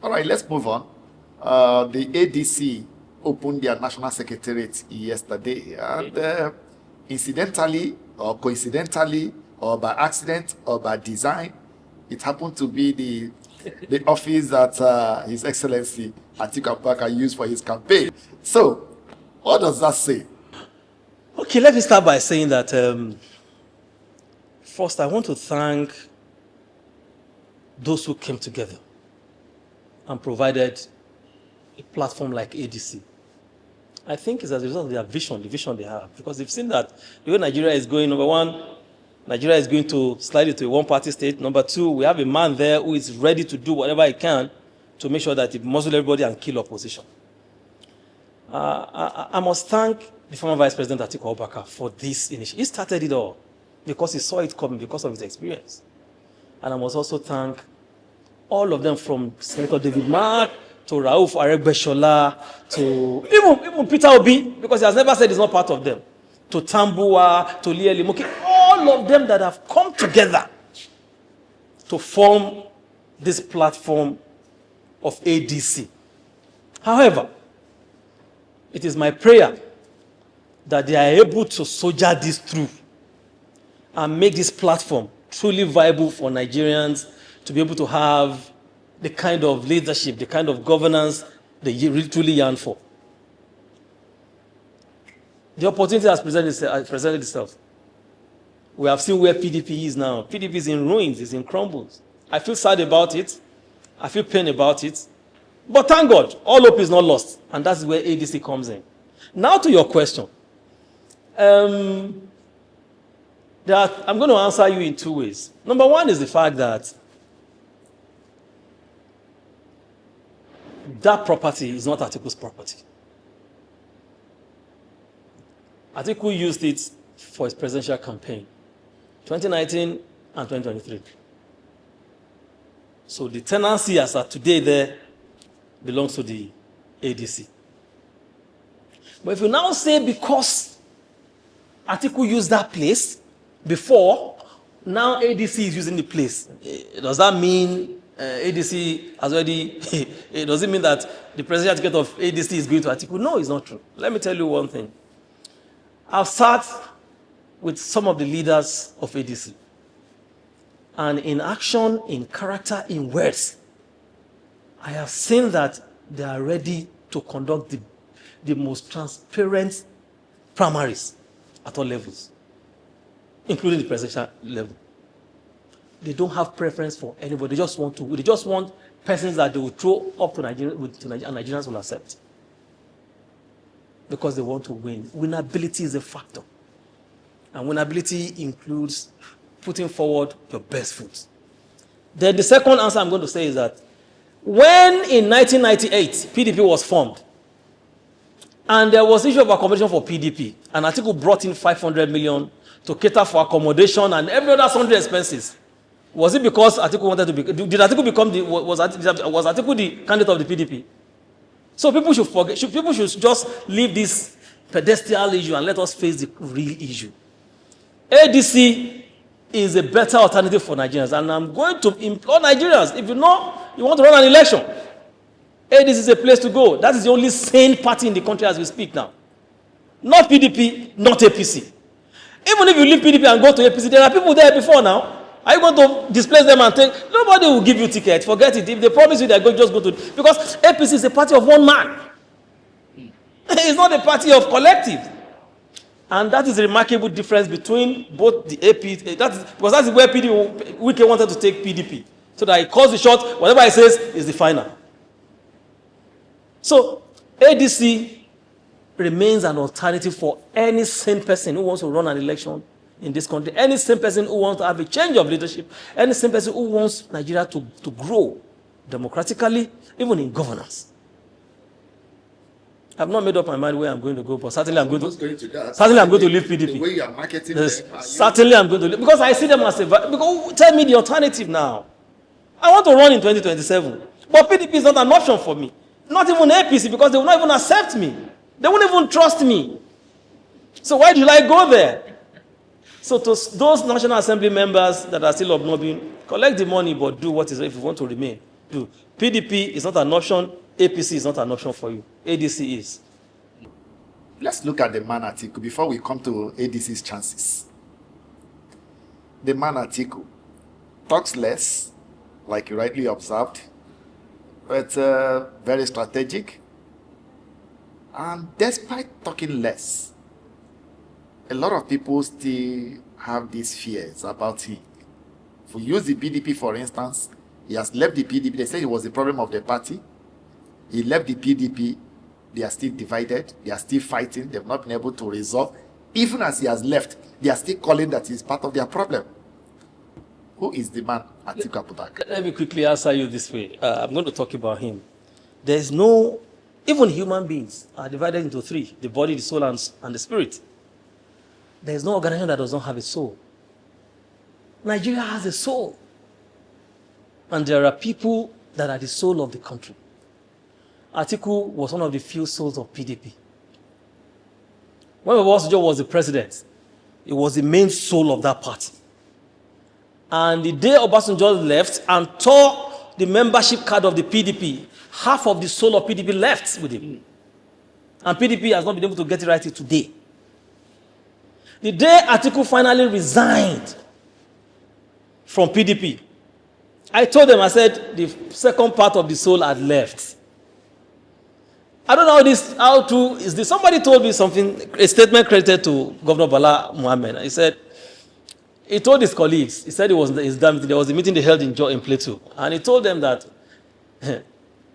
All right, let's move on. The ADC opened their national secretariat yesterday, and incidentally or coincidentally or by accident or by design, it happened to be the office that His Excellency Atiku Abubakar used for his campaign. So, what does that say? Okay, let me start by saying that first I want to thank those who came together and provided a platform like ADC. I think it's as a result of their vision, the vision they have, because they've seen that the way Nigeria is going, number one, Nigeria is going to slide into a one-party state. Number two, we have a man there who is ready to do whatever he can to make sure that he muzzle everybody and kill opposition. I must thank the former Vice President Atiku Abubakar for this initiative. He started it all because he saw it coming, because of his experience. And I must also thank all of them, from Senator David Mark to Rauf Aregbesola to even Peter Obi, because he has never said he's not part of them, to Tambuwa, to Lieli Moki, all of them that have come together to form this platform of ADC. However, it is my prayer that they are able to soldier this through and make this platform truly viable for Nigerians to be able to have the kind of leadership, the kind of governance they truly yearn for. The opportunity has presented itself. We have seen where PDP is now. PDP is in ruins, it's in crumbles. I feel sad about it. I feel pain about it. But thank God, all hope is not lost. And that's where ADC comes in. Now to your question. I'm going to answer you in two ways. Number one is the fact that that property is not Atiku's property. Atiku used it for his presidential campaign, 2019 and 2023. So the tenancy as of today there belongs to the ADC. But if you now say because Atiku used that place before, now ADC is using the place, does that mean ADC has already, does it mean that the presidential ticket of ADC is going to Atiku? No, it's not true. Let me tell you one thing. I've sat with some of the leaders of ADC, and in action, in character, in words, I have seen that they are ready to conduct the most transparent primaries at all levels, including the presidential level. They don't have preference for anybody. They just want persons that they will throw up to Nigeria, and Nigerians will accept. Because they want to win. Winnability is a factor. And winnability includes putting forward your best foot. Then the second answer I'm going to say is that when in 1998 PDP was formed, and there was issue of accommodation for PDP, and Atiku brought in 500 million to cater for accommodation and every other sundry expenses, was it because Atiku wanted to be? Did Atiku become was Atiku the candidate of the PDP? So people should forget. People should just leave this pedestal issue and let us face the real issue. ADC is a better alternative for Nigerians, and I'm going to implore Nigerians, if you know you want to run an election, ADC is a place to go. That is the only sane party in the country as we speak now. Not PDP, not APC. Even if you leave PDP and go to APC, there are people there before now. Are you going to displace them and take? Nobody will give you ticket. Forget it. If they promise you, they're going to just go to. Because APC is a party of one man. It's not a party of collective. And that is the remarkable difference between both the AP. Because that's where Wike wanted to take PDP. So that he calls the shot, whatever he says is the final. So ADC remains an alternative for any sane person who wants to run an election in this country, any same person who wants to have a change of leadership, any same person who wants Nigeria to grow democratically, even in governance. I've not made up my mind where I'm going to go, but certainly I'm going to leave PDP. The way you are marketing yes, them, certainly I'm going to leave, because I see them as a, because tell me the alternative now. I want to run in 2027, but PDP is not an option for me. Not even APC, because they will not even accept me. They won't even trust me. So why should I go there? So to those National Assembly members that are still obnobbing, collect the money, but do what is if you want to remain. do. PDP is not an option. APC is not an option for you. ADC is. Let's look at the man Atiku before we come to ADC's chances. The man Atiku talks less, like you rightly observed, but very strategic. And despite talking less, a lot of people still have these fears about him. If we use the PDP, for instance, he has left the PDP. They say it was the problem of the party. He left the PDP. They are still divided. They are still fighting. They've not been able to resolve. Even as he has left, they are still calling that he's part of their problem. Who is the man, Atiku Abubakar? Let me quickly answer you this way. I'm going to talk about him. There's no, even human beings are divided into three: the body, the soul, and the spirit. There's no organization that does not have a soul. Nigeria has a soul. And there are people that are the soul of the country. Atiku was one of the few souls of PDP. When Obasanjo was the president, he was the main soul of that party. And the day Obasanjo left and tore the membership card of the PDP, half of the soul of PDP left with him. And PDP has not been able to get it right till today. The day Atiku finally resigned from PDP, I told them, I said, the second part of the soul had left. I don't know how true is this. Somebody told me something, a statement credited to Governor Bala Mohammed. He said, he told his colleagues, he said there was a meeting they held in Plateau, and he told them that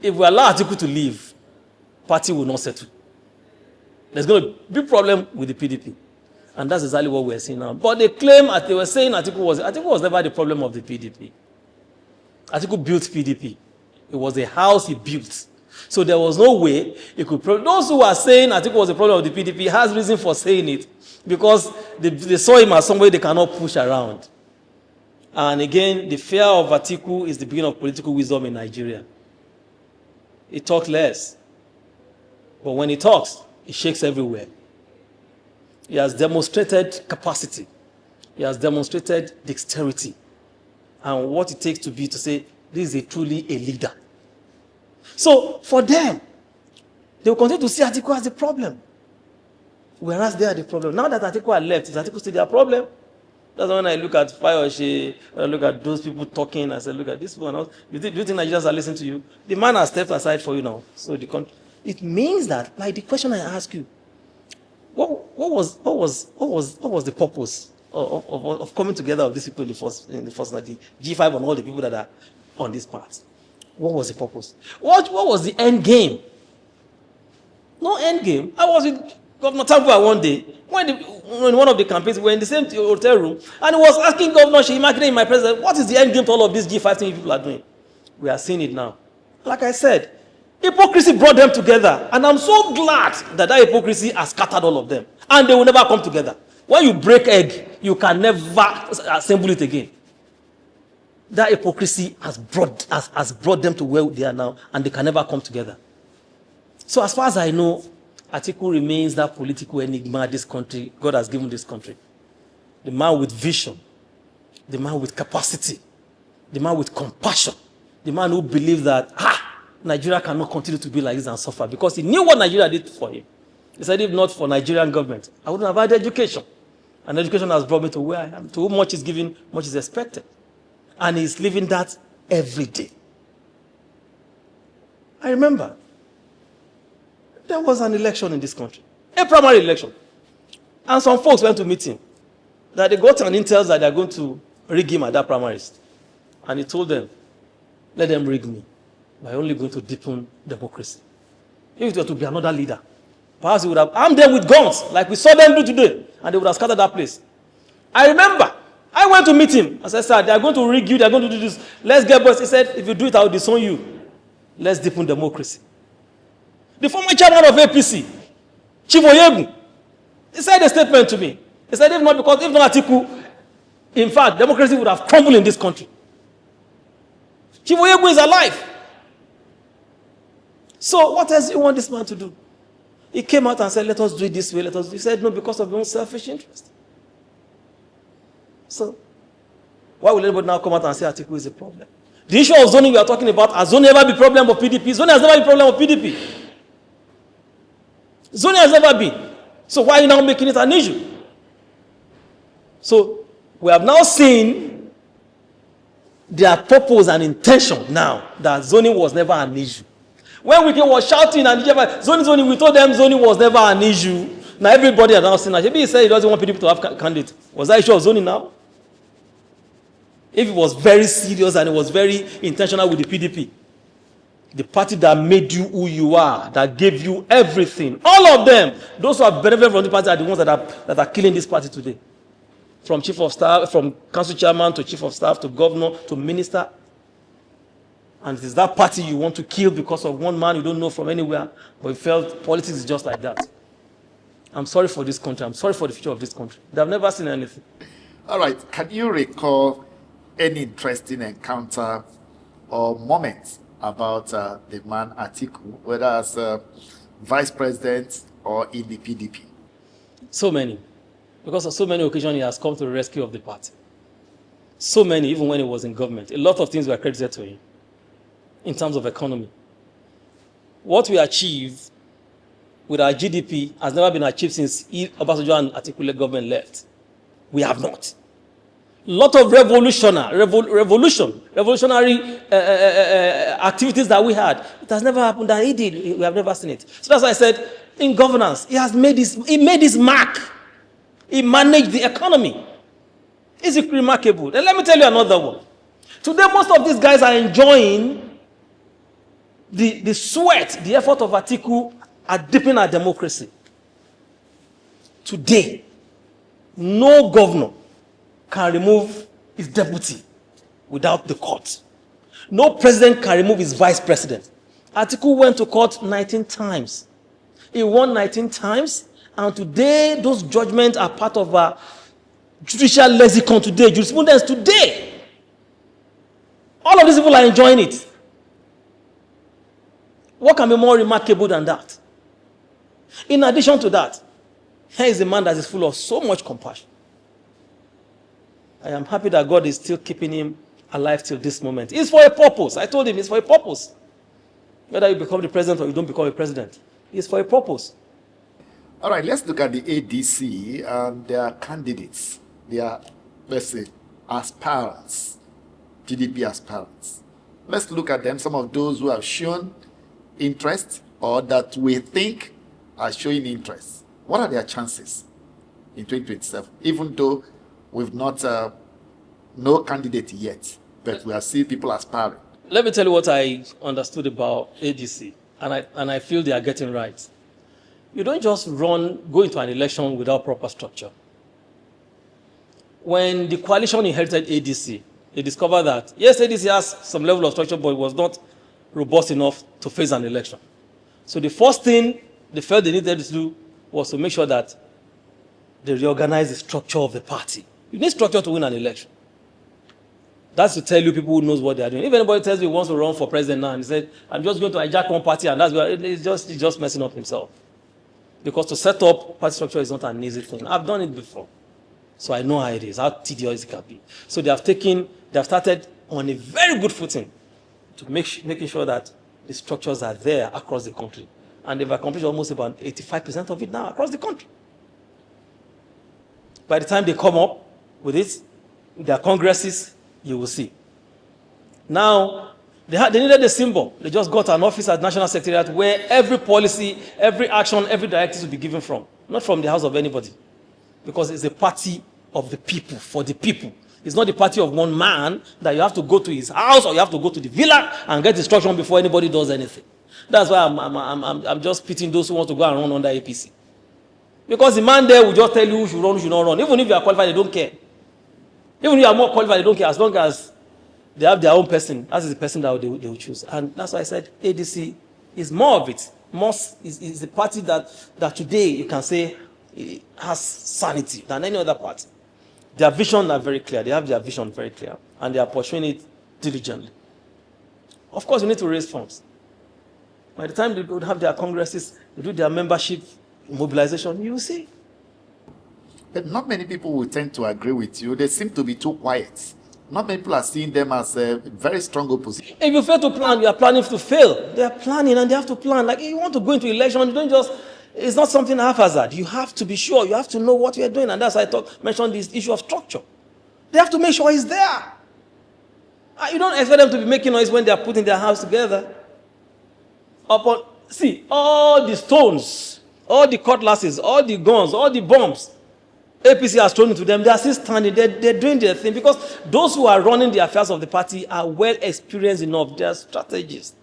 if we allow Atiku to leave, party will not settle. There's going to be a problem with the PDP. And that's exactly what we're seeing now. But they claim, they were saying Atiku was never the problem of the PDP. Atiku built PDP. It was a house he built. So there was no way he could. Those who are saying Atiku was the problem of the PDP has reason for saying it, because they saw him as somebody they cannot push around. And again, the fear of Atiku is the beginning of political wisdom in Nigeria. He talks less. But when he talks, he shakes everywhere. He has demonstrated capacity. He has demonstrated dexterity. And what it takes to say, this is truly a leader. So, for them, they will continue to see Atiku as the problem. Whereas they are the problem. Now that Atiku has left, is Atiku still their problem? That's when I look at Fayoshe, when I look at those people talking, I say, look at this one. Do you think Nigerians are listening to you? The man has stepped aside for you now. So it means that, like the question I ask you, what was the purpose of coming together of these people in the first night, G5 and all the people that are on this part? What was the purpose? What was the end game? No end game. I was with Governor Tabua one day when one of the campaigns, we were in the same hotel room, and he was asking Governor Sheyi Makinde, my president, what is the end game to all of these G5 things people are doing? We are seeing it now. Like I said, hypocrisy brought them together, and I'm so glad that hypocrisy has scattered all of them, and they will never come together. When you break egg, you can never assemble it again. That hypocrisy has brought them to where they are now, and they can never come together. So as far as I know, Atiku remains that political enigma this country, God has given this country. The man with vision, the man with capacity, the man with compassion, the man who believes that, Nigeria cannot continue to be like this and suffer, because he knew what Nigeria did for him. He said, if not for Nigerian government, I wouldn't have had education. And education has brought me to where I am. To whom much is given, much is expected. And he's living that every day. I remember there was an election in this country, a primary election. And some folks went to meet him, that they got an intel that they're going to rig him at that primaries. And he told them, let them rig me by only going to deepen democracy. If it were to be another leader, perhaps he would have armed them with guns, like we saw them do today, and they would have scattered that place. I remember, I went to meet him. I said, sir, they are going to rig you, they are going to do this. Let's get boys. He said, if you do it, I will disown you. Let's deepen democracy. The former chairman of APC, Chief Oyegu, he said a statement to me. He said, if not Atiku, in fact, democracy would have crumbled in this country. Chief Oyegu is alive. So what else do you want this man to do? He came out and said, let us do it this way. He said, no, because of your own selfish interest. So why will anybody now come out and say Atiku is a problem? The issue of zoning we are talking about, has zoning ever been a problem of PDP? Zoning has never been a problem of PDP. Zoning has never been. So why are you now making it an issue? So we have now seen their purpose and intention now that zoning was never an issue. When Wike was shouting and zoning, we told them zoning was never an issue. Now everybody has now seen that. Maybe he said he doesn't want PDP to have candidate. Was that issue of zoning now? If it was very serious and it was very intentional with the PDP, the party that made you who you are, that gave you everything, all of them, those who have benefited from the party are the ones that are killing this party today. From chief of staff, from council chairman to chief of staff to governor to minister. And it is that party you want to kill because of one man you don't know from anywhere, but you felt politics is just like that. I'm sorry for this country. I'm sorry for the future of this country. They've never seen anything. All right. Can you recall any interesting encounter or moment about the man Atiku, whether as vice president or in the PDP? So many. Because on so many occasions, he has come to the rescue of the party. So many, even when he was in government. A lot of things were credited to him in terms of economy. What we achieved with our GDP has never been achieved since Obasanjo and Atiku government left. We have not. A lot of revolutionary activities that we had, it has never happened that he did. We have never seen it. So that's why I said, in governance, he made his mark. He managed the economy. It's remarkable. Then let me tell you another one. Today, most of these guys are enjoying the sweat, the effort of Atiku at deepening our democracy. Today, no governor can remove his deputy without the court. No president can remove his vice president. Atiku went to court 19 times. He won 19 times, and today those judgments are part of our judicial lexicon today, jurisprudence today. All of these people are enjoying it. What can be more remarkable than that? In addition to that, here is a man that is full of so much compassion. I am happy that God is still keeping him alive till this moment. It's for a purpose. I told him it's for a purpose. Whether you become the president or you don't become a president, it's for a purpose. All right, let's look at the ADC and their candidates. They are, let's say, aspirants, PDP aspirants. Let's look at them, some of those who have shown interest or that we think are showing interest. What are their chances in 2027? Even though we've not, no candidate yet, but we are seeing people aspiring. Let me tell you what I understood about ADC, and I feel they are getting right. You don't just go into an election without proper structure. When the coalition inherited ADC, they discovered that, yes, ADC has some level of structure, but it was not robust enough to face an election. So the first thing they felt they needed to do was to make sure that they reorganize the structure of the party. You need structure to win an election. That's to tell you people who knows what they are doing. If anybody tells me he wants to run for president now and he said, I'm just going to hijack one party and that's where he's just messing up himself. Because to set up party structure is not an easy thing. I've done it before. So I know how it is, how tedious it can be. So they have started on a very good footing to making sure that the structures are there across the country. And they've accomplished almost about 85% of it now across the country. By the time they come up with it, their congresses, you will see. Now, they needed a symbol. They just got an office at National Secretariat where every policy, every action, every directive will be given from. Not from the house of anybody. Because it's a party of the people, for the people. It's not the party of one man that you have to go to his house or you have to go to the villa and get instruction before anybody does anything. That's why I'm just pitying those who want to go and run under APC. Because the man there will just tell you who should run, who should not run. Even if you are qualified, they don't care. Even if you are more qualified, they don't care. As long as they have their own person, that is the person that they will choose. And that's why I said ADC is more of it. Is a party that today you can say has sanity than any other party. Their vision are very clear. They have their vision very clear. And they are pursuing it diligently. Of course, we need to raise funds. By the time they would have their congresses, they do their membership mobilization, you will see. But not many people will tend to agree with you. They seem to be too quiet not many people are seeing them as a very strong opposition. If you fail to plan, you are planning to fail. They are planning and they have to plan. Like, if you want to go into election, you don't just, it's not something haphazard. You have to be sure. You have to know what you are doing. And that's why I mentioned this issue of structure. They have to make sure it's there. You don't expect them to be making noise when they are putting their house together. See, all the stones, all the cutlasses, all the guns, all the bombs, APC has thrown into them. They are still standing. They're doing their thing because those who are running the affairs of the party are well experienced enough. They are strategists.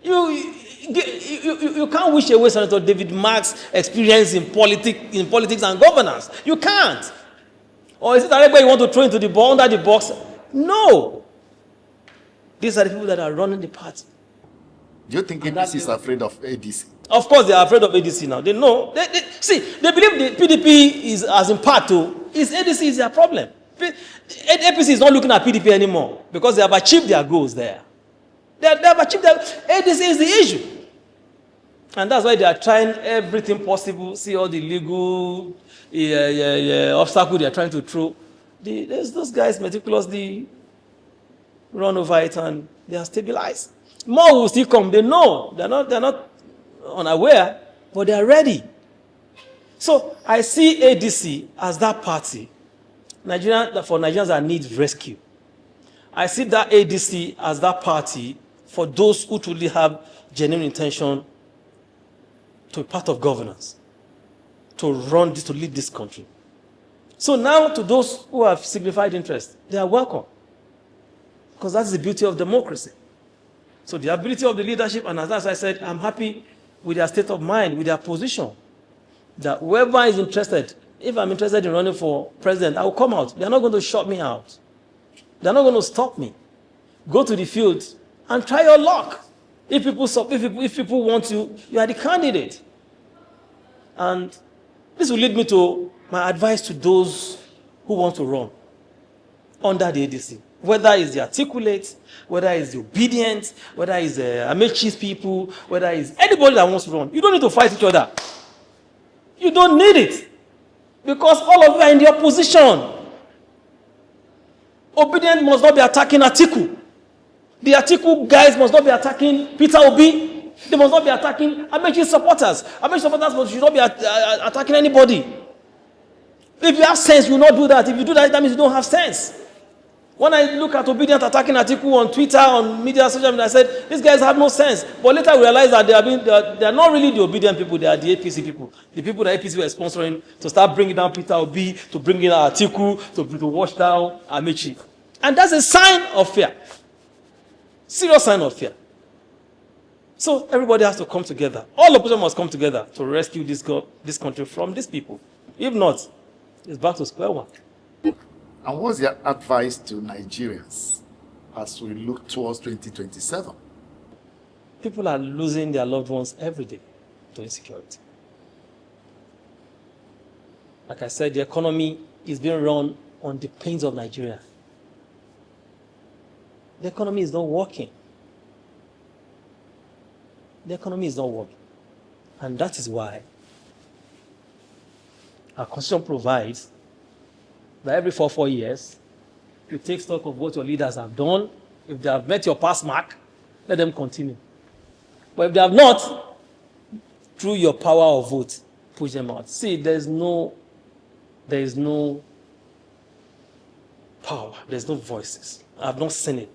You can't wish away Senator David Mark's experience in politics and governance. You can't. Or is it anybody you want to throw into the ball under the box? No. These are the people that are running the party. Do you think APC is afraid of ADC? Of course, they are afraid of ADC now. They know. They believe the PDP is as in part too. ADC is their problem. APC is not looking at PDP anymore because they have achieved their goals there. They have achieved their ADC is the issue. And that's why they are trying everything possible. See all the legal obstacles they are trying to throw. Those guys meticulously run over it and they are stabilized. More will still come. They know. They're not unaware, but they are ready. So I see ADC as that party for Nigerians that need rescue. I see that ADC as that party for those who truly have genuine intention to be part of governance, to lead this country. So now to those who have signified interest, they are welcome. Because that's the beauty of democracy. So the ability of the leadership, and as I said, I'm happy with their state of mind, with their position. That whoever is interested, if I'm interested in running for president, I will come out. They're not going to shut me out. They're not going to stop me. Go to the field and try your luck. If people want you, you are the candidate. And this will lead me to my advice to those who want to run under the ADC. Whether it's the articulate, whether it's the obedient, whether it's the Amechi's people, whether it's anybody that wants to run. You don't need to fight each other. You don't need it. Because all of you are in the opposition. Obedient must not be attacking Atiku. The Atiku guys must not be attacking Peter Obi. They must not be attacking Amechi's supporters. Amechi's supporters should not be attacking anybody. If you have sense, you will not do that. If you do that, that means you don't have sense. When I look at Obedient attacking Atiku on Twitter, on media, social media, I said, these guys have no sense. But later we realized that they are not really the Obedient people, they are the APC people. The people that APC were sponsoring to start bringing down Peter Obi, to bring in Atiku, to wash down Amechi. And that's a sign of fear. Serious sign of fear. So everybody has to come together. All opposition must come together to rescue this country from these people. If not, it's back to square one. And what's your advice to Nigerians as we look towards 2027? People are losing their loved ones every day to insecurity. Like I said, the economy is being run on the pains of Nigeria. The economy is not working. The economy is not working. And that is why our constitution provides that every 4 years, you take stock of what your leaders have done. If they have met your pass mark, let them continue. But if they have not, through your power of vote, push them out. See, there is no power, there's no voices. I have not seen it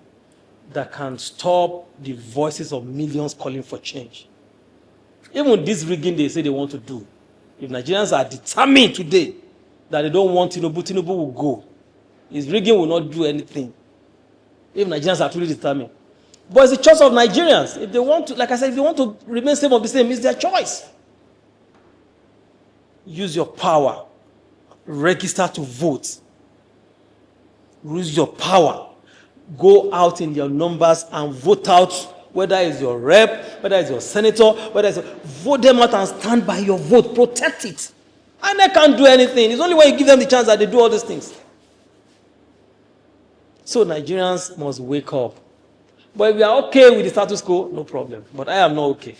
that can stop the voices of millions calling for change. Even this rigging they say they want to do, if Nigerians are determined today that they don't want Tinubu will go. His rigging will not do anything. If Nigerians are truly determined. But it's the choice of Nigerians. If they want to, like I said, if they want to remain same of the same, it's their choice. Use your power. Register to vote. Use your power. Go out in your numbers and vote out, whether it's your rep, whether it's your senator, vote them out and stand by your vote. Protect it. And they can't do anything. It's only when you give them the chance that they do all these things. So Nigerians must wake up. But if we are okay with the status quo, no problem. But I am not okay.